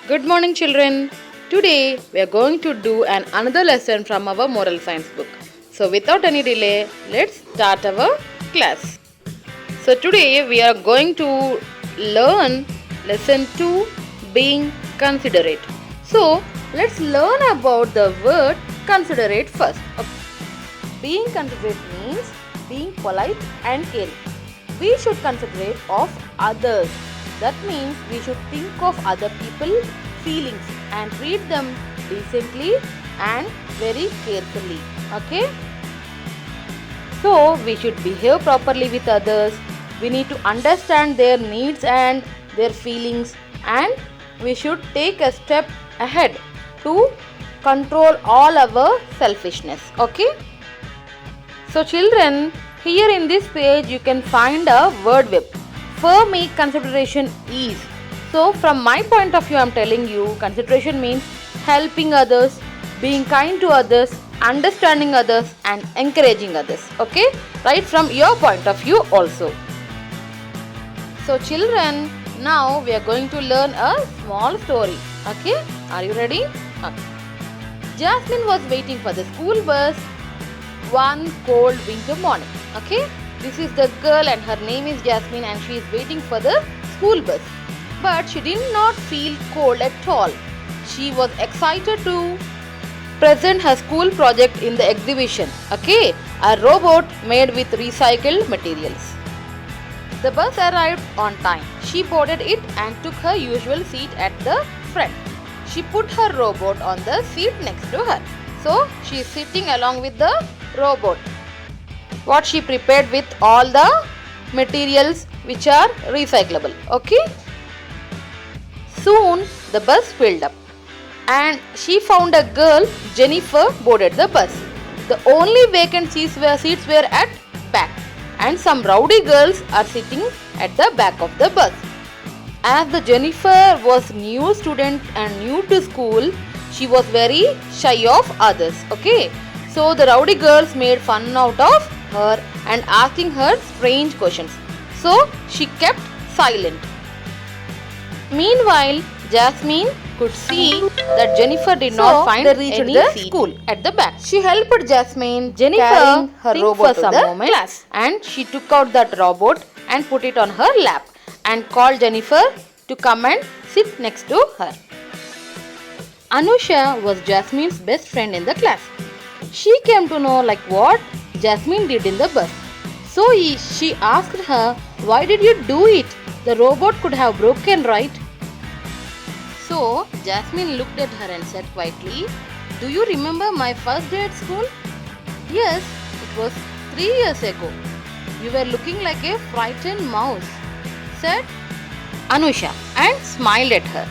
Good morning, children. Today we are going to do another lesson from our moral science book. So, without any delay, let's start our class. So, today we are going to learn lesson 2, being considerate. So, let's learn about the word considerate first. Being considerate means being polite and caring. We should considerate of others. That means we should think of other people's feelings and treat them decently and very carefully. Okay? So we should behave properly with others. We need to understand their needs and their feelings, and we should take a step ahead to control all our selfishness. Okay? So children, here in this page you can find a word web. For me, consideration is. So from my point of view, I am telling you, consideration means helping others, being kind to others, understanding others and encouraging others. Okay? Right from your point of view also. So children, now we are going to learn a small story. Okay? Are you ready? Okay. Jasmine was waiting for the school bus one cold winter morning. Okay? This is the girl and her name is Jasmine and she is waiting for the school bus. But she did not feel cold at all. She was excited to present her school project in the exhibition. Okay? A robot made with recycled materials. The bus arrived on time. She boarded it and took her usual seat at the front. She put her robot on the seat next to her. So she is sitting along with the robot. What she prepared with all the materials which are recyclable. Okay? Soon the bus filled up and she found a girl, Jennifer, boarded the bus. The only vacant seats were at back and some rowdy girls are sitting at the back of the bus. As the Jennifer was new student and new to school, she was very shy of others. Okay? So the rowdy girls made fun out of her and asking her strange questions. So she kept silent. Meanwhile, Jasmine could see that Jennifer did not find any seat school at the back. She helped Jennifer her robot for some moments and she took out that robot and put it on her lap and called Jennifer to come and sit next to her. Anusha was Jasmine's best friend in the class. She came to know what Jasmine did in the bus. So she asked her, "Why did you do it? The robot could have broken, right?" So Jasmine looked at her and said quietly, "Do you remember my first day at school?" "Yes, it was 3 years ago. You were looking like a frightened mouse," said Anusha and smiled at her.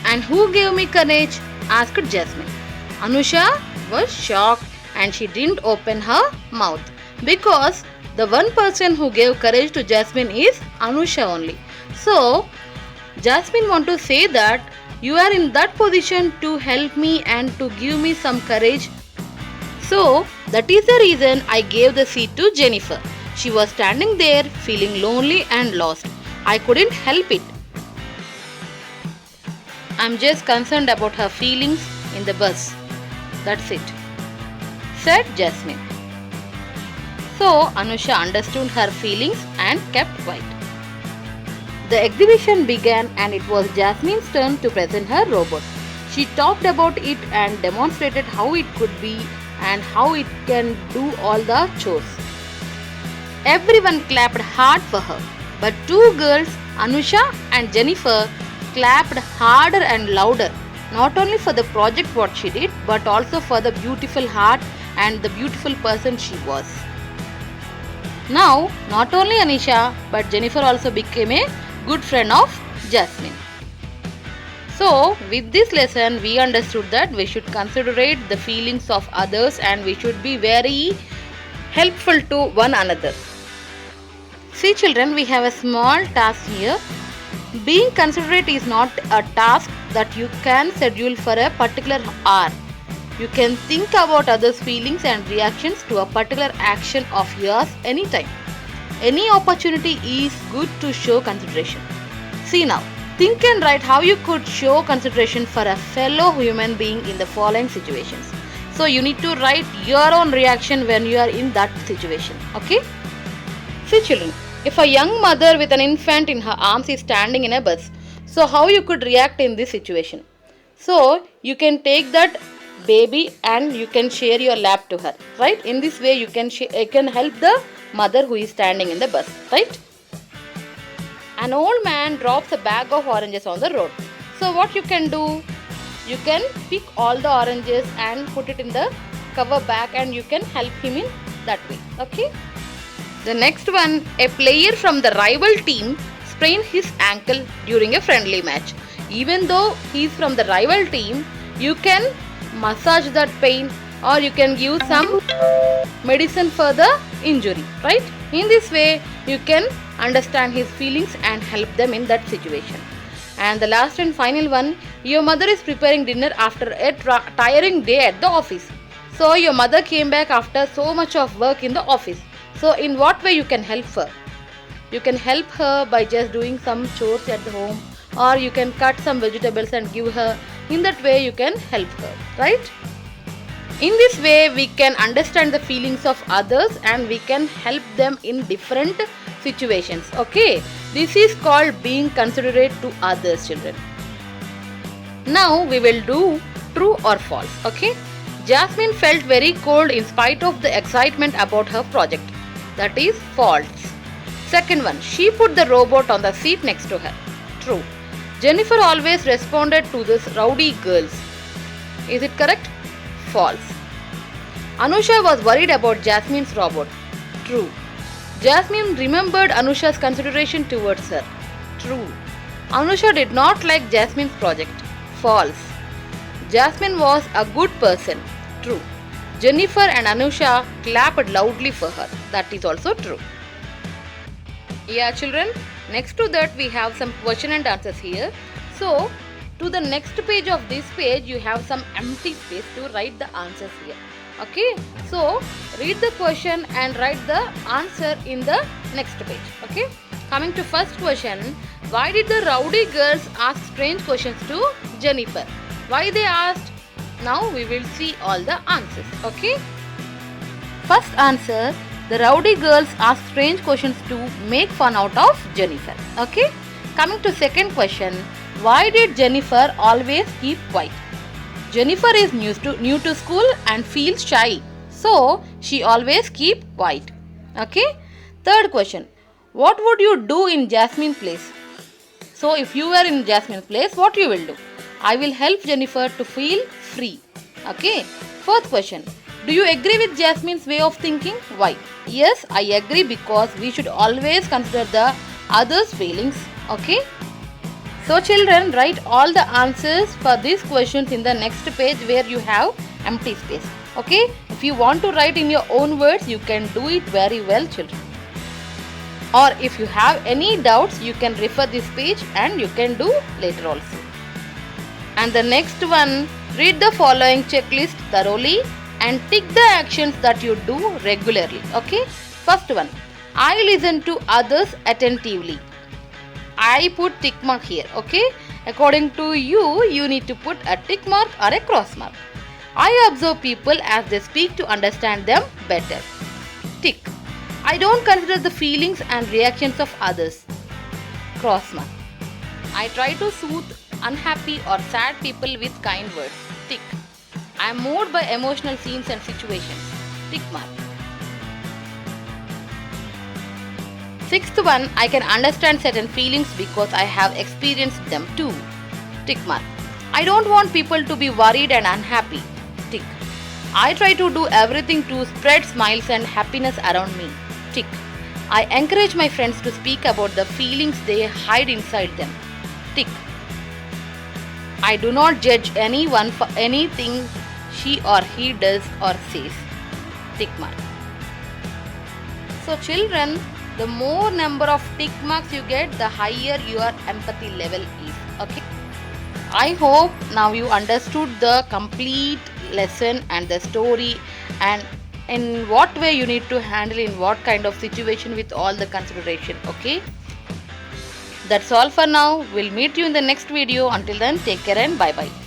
"And who gave me courage?" asked Jasmine. Anusha was shocked and she didn't open her mouth because the one person who gave courage to Jasmine is Anusha only. So Jasmine want to say that you are in that position to help me and to give me some courage. So that is the reason I gave the seat to Jennifer. She was standing there feeling lonely and lost. I couldn't help it. I'm just concerned about her feelings in the bus. That's it," said Jasmine. So Anusha understood her feelings and kept quiet. The exhibition began and it was Jasmine's turn to present her robot. She talked about it and demonstrated how it could be and how it can do all the chores. Everyone clapped hard for her, but two girls, Anusha and Jennifer, clapped harder and louder, not only for the project what she did, but also for the beautiful heart and the beautiful person she was. Now, not only Anisha, but Jennifer also became a good friend of Jasmine. So, with this lesson, we understood that we should considerate the feelings of others and we should be very helpful to one another. See children, we have a small task here. Being considerate is not a task that you can schedule for a particular hour. You can think about others' feelings and reactions to a particular action of yours anytime. Any opportunity is good to show consideration. See now, Think and write how you could show consideration for a fellow human being in the following situations. So you need to write your own reaction when you are in that situation. Okay? See children, if a young mother with an infant in her arms is standing in a bus, so how you could react in this situation? So you can take that baby and you can share your lap to her, right? In this way you can help the mother who is standing in the bus, right? An old man drops a bag of oranges on the road. So what you can do? You can pick all the oranges and put it in the cover bag and you can help him in that way. Okay? The next one, a player from the rival team sprained his ankle during a friendly match. Even though he is from the rival team, you can massage that pain or you can give some medicine for the injury, right? In this way, you can understand his feelings and help them in that situation. And the last and final one, your mother is preparing dinner after a tiring day at the office. So your mother came back after so much of work in the office. So in what way you can help her? You can help her by just doing some chores at the home, or you can cut some vegetables and give her. In that way you can help her, right? In this way we can understand the feelings of others and we can help them in different situations. Okay, this is called being considerate to others, children. Now we will do true or false. Okay, Jasmine felt very cold in spite of the excitement about her project. That is false. Second one, she put the robot on the seat next to her. True. Jennifer always responded to these rowdy girls. Is it correct? False. Anusha was worried about Jasmine's robot. True. Jasmine remembered Anusha's consideration towards her. True. Anusha did not like Jasmine's project. False. Jasmine was a good person. True. Jennifer and Anusha clapped loudly for her. That is also true. Yeah, children. Next to that we have some question and answers here. So, to the next page of this page you have some empty space to write the answers here. Okay. So, read the question and write the answer in the next page. Okay. Coming to first question. Why did the rowdy girls ask strange questions to Jennifer? Why they asked? Now we will see all the answers. Okay. First answer. The rowdy girls asked strange questions to make fun out of Jennifer. Okay. Coming to second question. Why did Jennifer always keep quiet? Jennifer is new to school and feels shy. So she always keep quiet. Okay. Third question. What would you do in Jasmine's place? So if you were in Jasmine's place, what you will do? I will help Jennifer to feel free. Okay. Fourth question. Do you agree with Jasmine's way of thinking? Why? Yes, I agree because we should always consider the others' feelings. Okay. So children, write all the answers for these questions in the next page where you have empty space. Okay. If you want to write in your own words, you can do it very well, children. Or if you have any doubts, you can refer this page and you can do later also. And the next one, read the following checklist thoroughly and tick the actions that you do regularly. Okay. First one, I listen to others attentively. I put tick mark here. Okay. According to you, you need to put a tick mark or a cross mark. I observe people as they speak to understand them better. Tick. I don't consider the feelings and reactions of others. Cross mark. I try to soothe unhappy or sad people with kind words. Tick. I am moved by emotional scenes and situations. Tick mark. Sixth one, I can understand certain feelings because I have experienced them too. Tick mark. I don't want people to be worried and unhappy. Tick. I try to do everything to spread smiles and happiness around me. Tick. I encourage my friends to speak about the feelings they hide inside them. Tick. I do not judge anyone for anything she or he does or says. Tick mark. So children, the more number of tick marks you get, the higher your empathy level is. Okay. I hope now you understood the complete lesson and the story and in what way you need to handle in what kind of situation with all the consideration. Okay. That's all for now. We'll meet you in the next video. Until then, take care and bye bye.